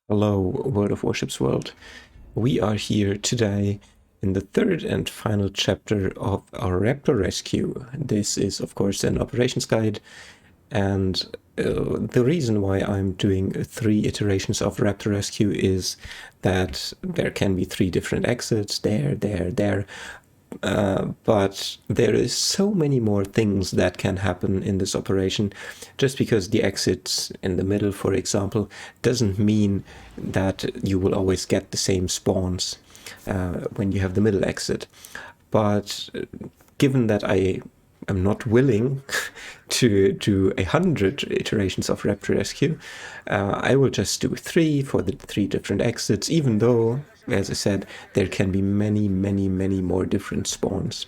Hello, World of Warships world. We are here today in the third and final chapter of our Raptor rescue. This is, of course, an operations guide, and the reason why I'm doing 3 iterations of Raptor rescue is that there can be 3 different exits, there, but there is so many more things that can happen in this operation. Just because the exits in the middle, for example, doesn't mean that you will always get the same spawns when you have the middle exit. But given that I am not willing to do 100 iterations of Raptor Rescue, I will just do 3 for the 3 different exits, even though, as I said, there can be many more different spawns.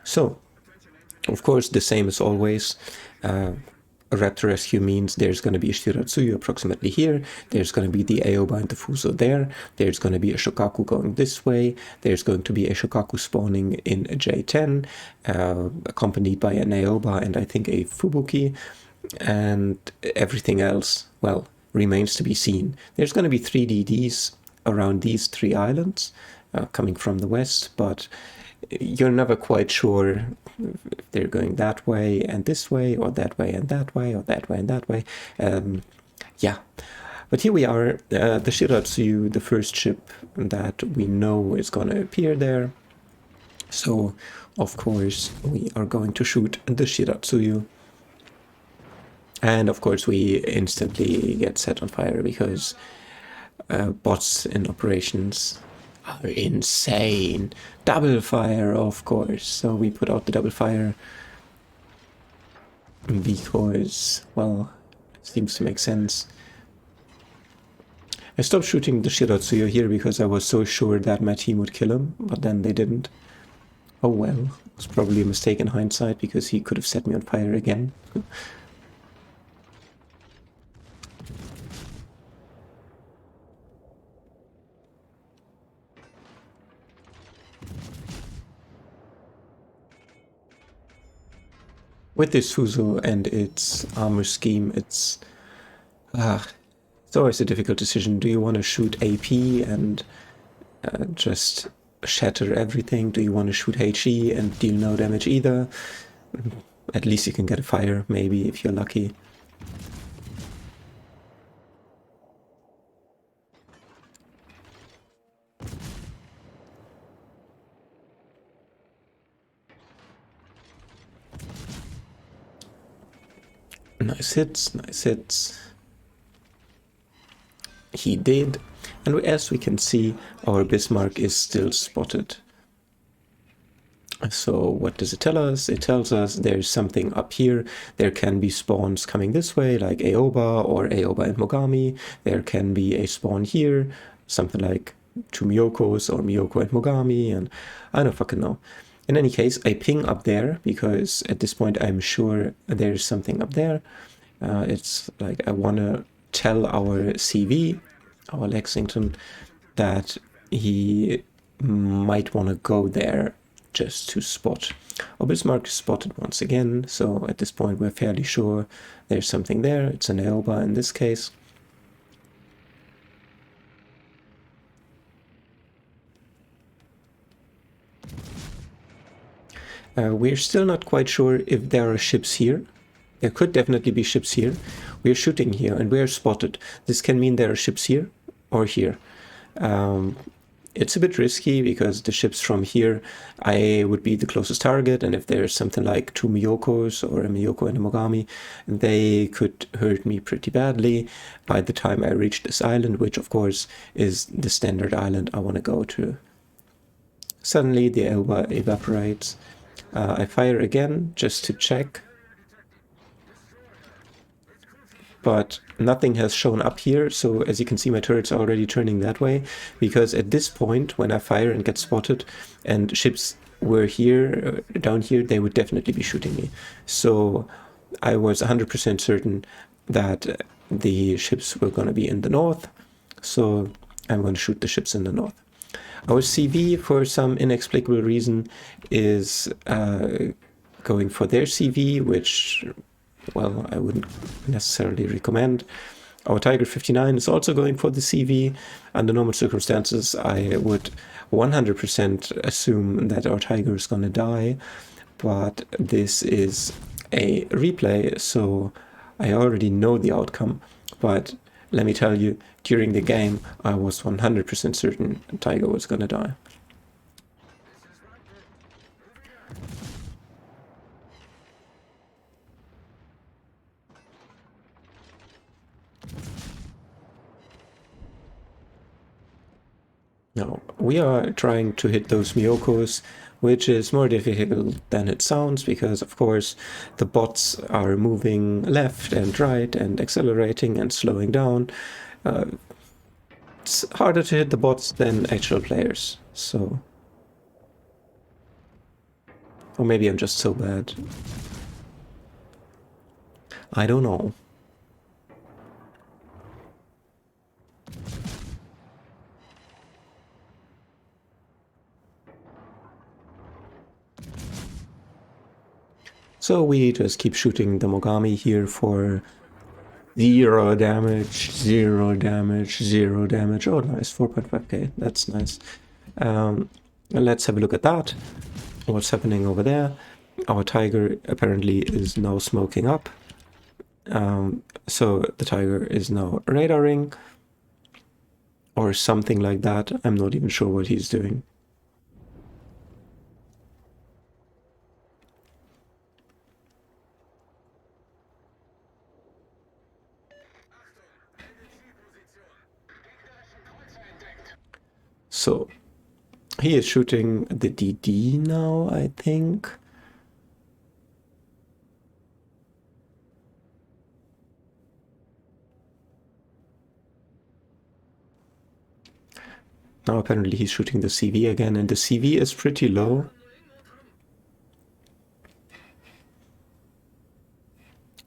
So, of course, the same as always. A Raptor Rescue means there's going to be a Shiratsuyu approximately here, there's going to be the Aoba and the Fuso there's going to be a Shokaku going this way, there's going to be a Shokaku spawning in a J10, accompanied by an Aoba and I think a Fubuki, and everything else, well, remains to be seen. There's going to be 3 DDs around these 3 islands, coming from the west, but you're never quite sure if they're going that way and this way, or that way and that way, or that way and that way. Yeah, but here we are, the Shiratsuyu, the first ship that we know is going to appear there. So, of course, we are going to shoot the Shiratsuyu. And, of course, we instantly get set on fire because bots in operations are insane. Double fire, of course. So we put out the double fire because, well, it seems to make sense. I stopped shooting the Shiratsuyu here because I was so sure that my team would kill him, but then they didn't. Oh well, it was probably a mistake in hindsight because he could have set me on fire again. With this Fuso and its armor scheme, it's always a difficult decision. Do you want to shoot AP and just shatter everything? Do you want to shoot HE and deal no damage either? At least you can get a fire, maybe, if you're lucky. Nice hits, nice hits. He did. And as we can see, our Bismarck is still spotted. So what does it tell us? It tells us there's something up here. There can be spawns coming this way, like Aoba or Aoba and Mogami. There can be a spawn here, something like 2 Miyokos or Miyoko and Mogami, and I don't fucking know. In any case, I ping up there because at this point I'm sure there's something up there. It's like I want to tell our CV, our Lexington, that he might want to go there just to spot. Our Bismarck is spotted once again, so at this point we're fairly sure there's something there. It's an Aoba in this case. We're still not quite sure if there are ships here. There could definitely be ships here. We're shooting here and we're spotted. This can mean there are ships here or here. It's a bit risky because the ships from here, I would be the closest target, and if there's something like 2 Miyokos or a Miyoko and a Mogami, they could hurt me pretty badly by the time I reach this island, which of course is the standard island I want to go to. Suddenly the Aoba evaporates. I fire again just to check, but nothing has shown up here, so as you can see my turret's already turning that way, because at this point when I fire and get spotted and ships were here, down here, they would definitely be shooting me. So I was 100% certain that the ships were going to be in the north, so I'm going to shoot the ships in the north. Our CV, for some inexplicable reason, is going for their CV, which, well, I wouldn't necessarily recommend. Our Tiger 59 is also going for the CV. Under normal circumstances, I would 100% assume that our Tiger is gonna die, but this is a replay, so I already know the outcome. But let me tell you, during the game, I was 100% certain Tiger was gonna die. Now, we are trying to hit those Miyokos, which is more difficult than it sounds, because of course the bots are moving left and right and accelerating and slowing down. It's harder to hit the bots than actual players, so... Or maybe I'm just so bad. I don't know. So we just keep shooting the Mogami here for 0 damage, 0 damage, 0 damage. Oh, nice, 4.5k, that's nice. Let's have a look at that. What's happening over there? Our Tiger apparently is now smoking up. So the Tiger is now radaring, or something like that. I'm not even sure what he's doing. So he is shooting the DD now, I think. Now apparently he's shooting the CV again, and the CV is pretty low.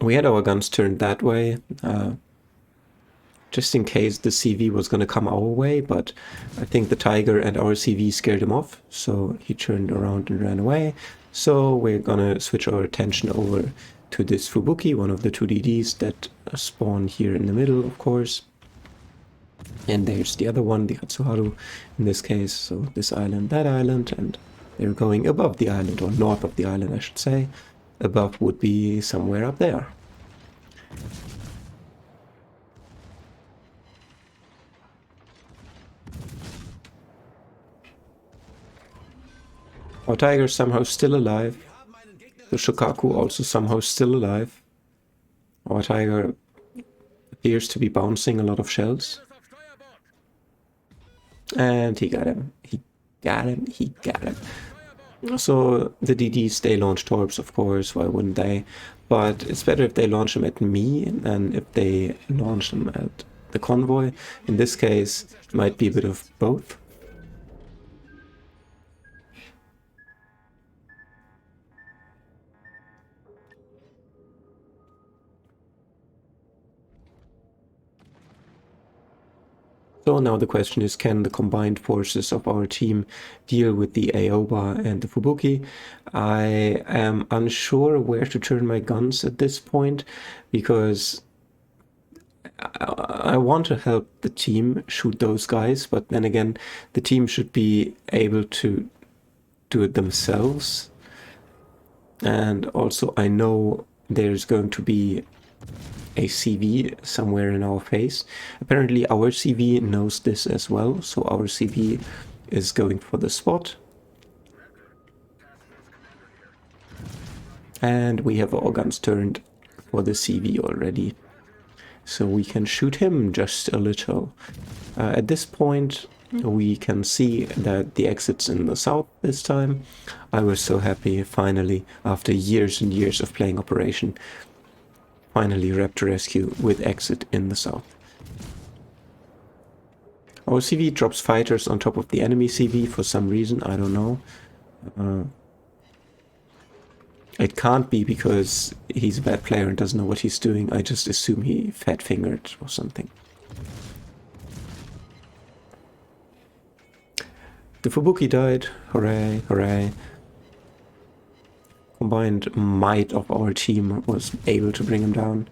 We had our guns turned that way, just in case the CV was going to come our way, but I think the Tiger and our CV scared him off, so he turned around and ran away. So we're gonna switch our attention over to this Fubuki, one of the two DDs that spawn here in the middle, of course. And there's the other one, the Hatsuharu, in this case, so this island, that island, and they're going above the island, or north of the island, I should say. Above would be somewhere up there. Our Tiger somehow still alive. The Shokaku also somehow still alive. Our Tiger appears to be bouncing a lot of shells. And he got him. He got him. He got him. So the DDs, they launch torps, of course. Why wouldn't they? But it's better if they launch them at me than if they launch them at the convoy. In this case, it might be a bit of both. So now the question is, can the combined forces of our team deal with the Aoba and the Fubuki? I am unsure where to turn my guns at this point, because I want to help the team shoot those guys, but then again, the team should be able to do it themselves. And also I know there's going to be a CV somewhere in our face. Apparently our CV knows this as well, so our CV is going for the spot. And we have our guns turned for the CV already, so we can shoot him just a little. At this point we can see that the exit's in the south this time. I was so happy, finally, after years and years of playing Operation. Finally, Raptor Rescue with exit in the south. Our CV drops fighters on top of the enemy CV for some reason, I don't know. It can't be because he's a bad player and doesn't know what he's doing. I just assume he fat-fingered or something. The Fubuki died. Hooray, hooray. Combined might of our team was able to bring him down.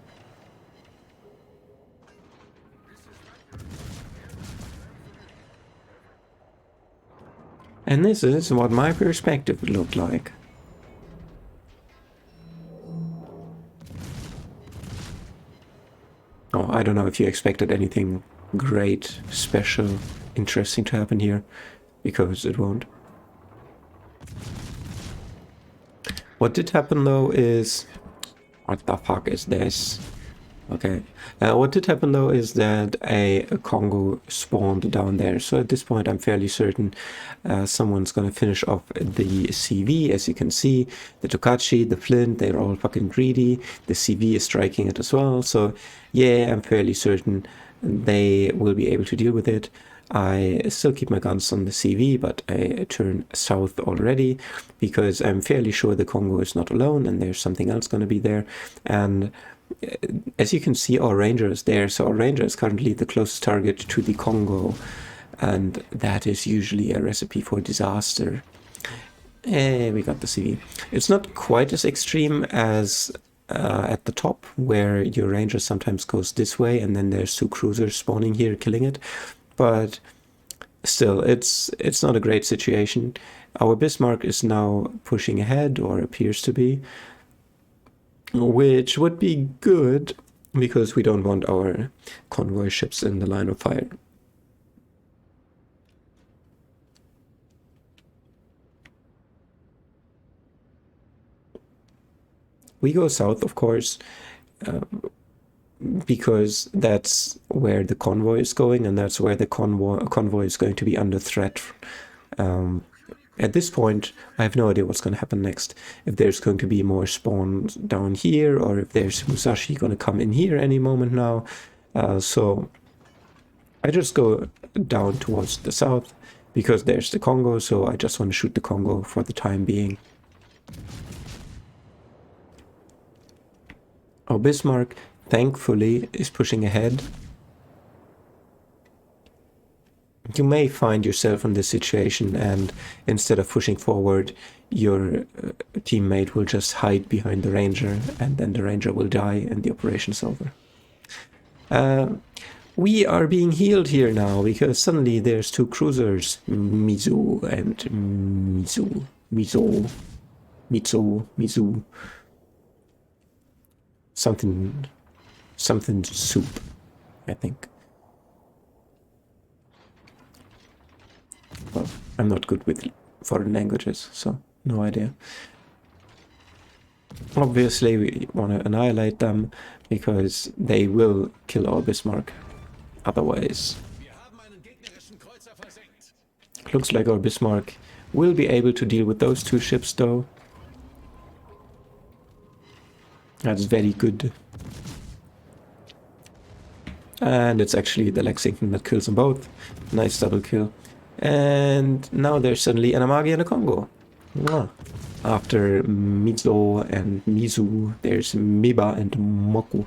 And this is what my perspective would look like. Oh, I don't know if you expected anything great, special, interesting to happen here, because it won't. What did happen though is... What the fuck is this? Okay. What did happen though is that a Congo spawned down there. So at this point I'm fairly certain someone's gonna finish off the CV. As you can see, the Tokachi, the Flint, they're all fucking greedy. The CV is striking it as well. So yeah, I'm fairly certain they will be able to deal with it. I still keep my guns on the CV, but I turn south already because I'm fairly sure the Congo is not alone and there's something else going to be there. And as you can see, our ranger is there. So our ranger is currently the closest target to the Congo, and that is usually a recipe for disaster. We got the CV. It's not quite as extreme as at the top, where your ranger sometimes goes this way and then there's two cruisers spawning here killing it. But still, it's not a great situation. Our Bismarck is now pushing ahead, or appears to be, which would be good because we don't want our convoy ships in the line of fire. We go south, of course, because that's where the convoy is going, and that's where the convoy is going to be under threat. At this point, I have no idea what's going to happen next. If there's going to be more spawns down here, or if there's Musashi going to come in here any moment now. So I just go down towards the south, because there's the Congo, so I just want to shoot the Congo for the time being. Our Bismarck, thankfully, is pushing ahead. You may find yourself in this situation, and instead of pushing forward, your teammate will just hide behind the ranger, and then the ranger will die and the operation's over. We are being healed here now, because suddenly there's two cruisers, Mizu and Mizu. Something soup, I think. Well, I'm not good with foreign languages, so no idea. Obviously, we want to annihilate them, because they will kill our Bismarck. Otherwise, looks like our Bismarck will be able to deal with those two ships, though. That's very good. And it's actually the Lexington that kills them both. Nice double kill. And now there's suddenly an Amagi and a Congo. After Mizo and Mizu, there's Miba and Moku.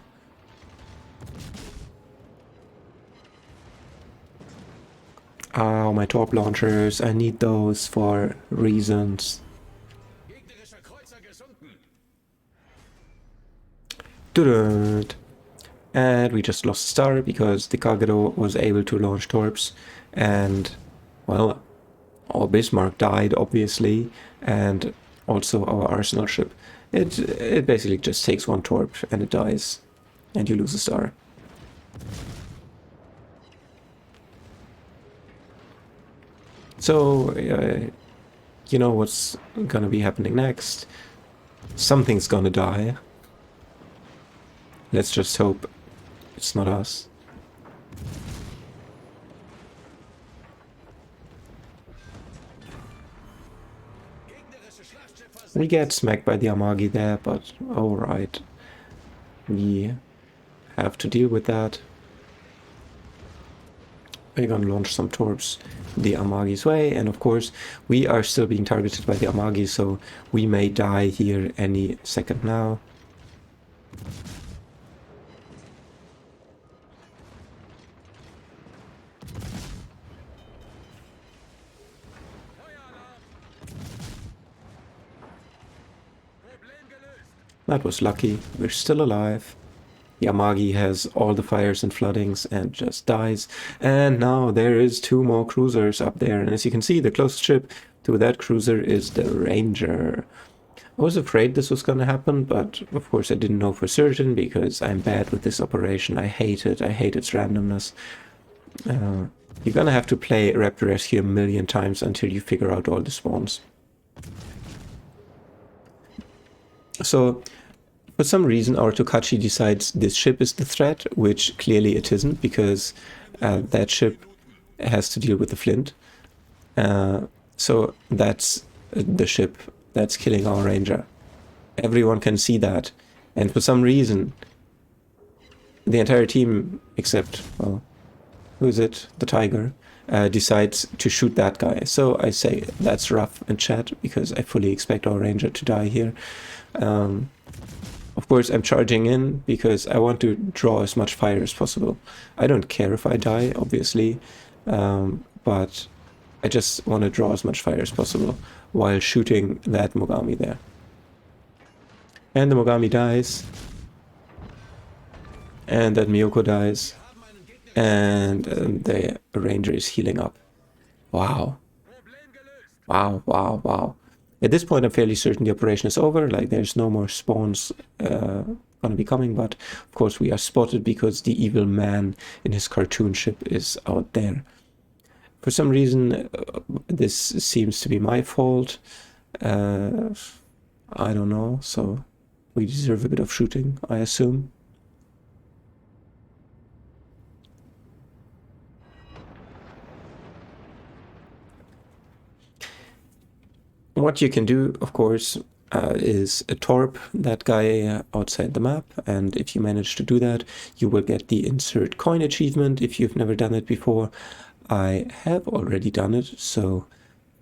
Oh, my torp launchers. I need those for reasons. And we just lost a star because the Kagero was able to launch torps, and well, our Bismarck died obviously, and also our arsenal ship. It basically just takes one torp and it dies, and you lose a star. So you know what's gonna be happening next. Something's gonna die. Let's just hope it's not us. We get smacked by the Amagi there, but alright. We have to deal with that. We're gonna launch some torps the Amagi's way, and of course we are still being targeted by the Amagi, so we may die here any second now. That was lucky. We're still alive. Yamagi has all the fires and floodings and just dies. And now there is 2 more cruisers up there. And as you can see, the closest ship to that cruiser is the Ranger. I was afraid this was going to happen, but of course I didn't know for certain because I'm bad with this operation. I hate it. I hate its randomness. You're going to have to play Raptor Rescue a million times until you figure out all the spawns. So, for some reason, our Tokachi decides this ship is the threat, which clearly it isn't, because that ship has to deal with the Flint. So that's the ship that's killing our Ranger. Everyone can see that. And for some reason, the entire team, except, well, who is it? The Tiger, decides to shoot that guy. So I say that's rough in chat, because I fully expect our Ranger to die here. Of course, I'm charging in because I want to draw as much fire as possible. I don't care if I die, obviously, but I just want to draw as much fire as possible while shooting that Mogami there. And the Mogami dies. And that Miyoko dies. And the Ranger is healing up. Wow. Wow, wow, wow. At this point, I'm fairly certain the operation is over. Like, there's no more spawns gonna be coming. But, of course, we are spotted because the evil man in his cartoon ship is out there. For some reason, this seems to be my fault. I don't know, so we deserve a bit of shooting, I assume. What you can do, of course, is a torp that guy outside the map, and if you manage to do that, you will get the insert coin achievement if you've never done it before. I have already done it, so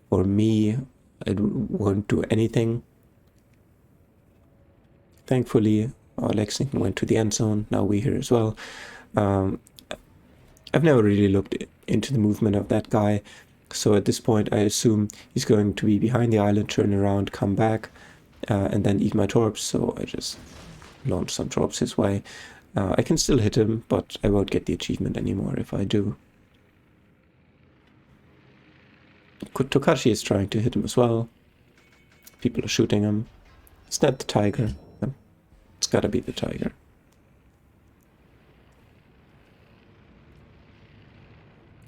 for me, it won't do anything. Thankfully, Lexington went to the end zone, now we're here as well. I've never really looked into the movement of that guy, so at this point I assume he's going to be behind the island, turn around, come back, and then eat my torps, so I just launch some torps his way. I can still hit him, but I won't get the achievement anymore if I do. Tokachi is trying to hit him as well. People are shooting him. Is that the Tiger? It's gotta be the Tiger.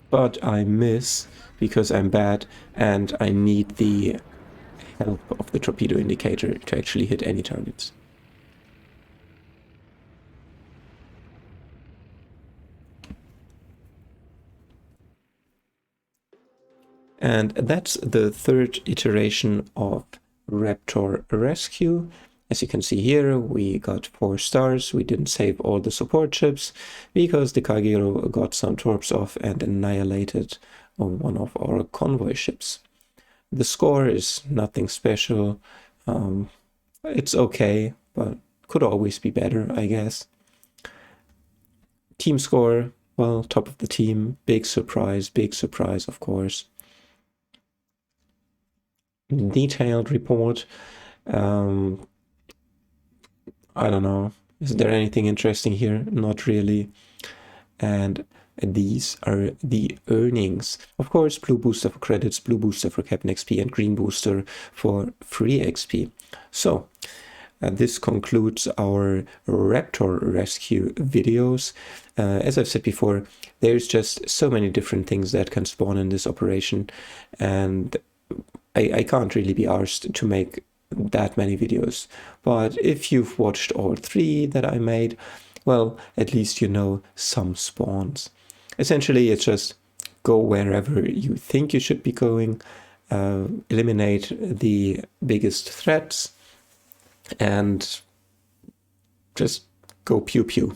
But I miss because I'm bad and I need the help of the torpedo indicator to actually hit any targets. And that's the third iteration of Raptor Rescue. As you can see here, we got 4 stars. We didn't save all the support ships because the Kagero got some torps off and annihilated one of our convoy ships. The score is nothing special. It's okay, but could always be better, I guess. Team score, well, top of the team. Big surprise, of course. Detailed report. I don't know. Is there anything interesting here? Not really. And these are the earnings. Of course, blue booster for credits, blue booster for Captain XP, and green booster for free XP. So, this concludes our Raptor Rescue videos. As I've said before, there's just so many different things that can spawn in this operation, and I can't really be arsed to make that many videos. But if you've watched all 3 that I made, well, at least you know some spawns. Essentially, it's just go wherever you think you should be going, eliminate the biggest threats, and just go pew pew.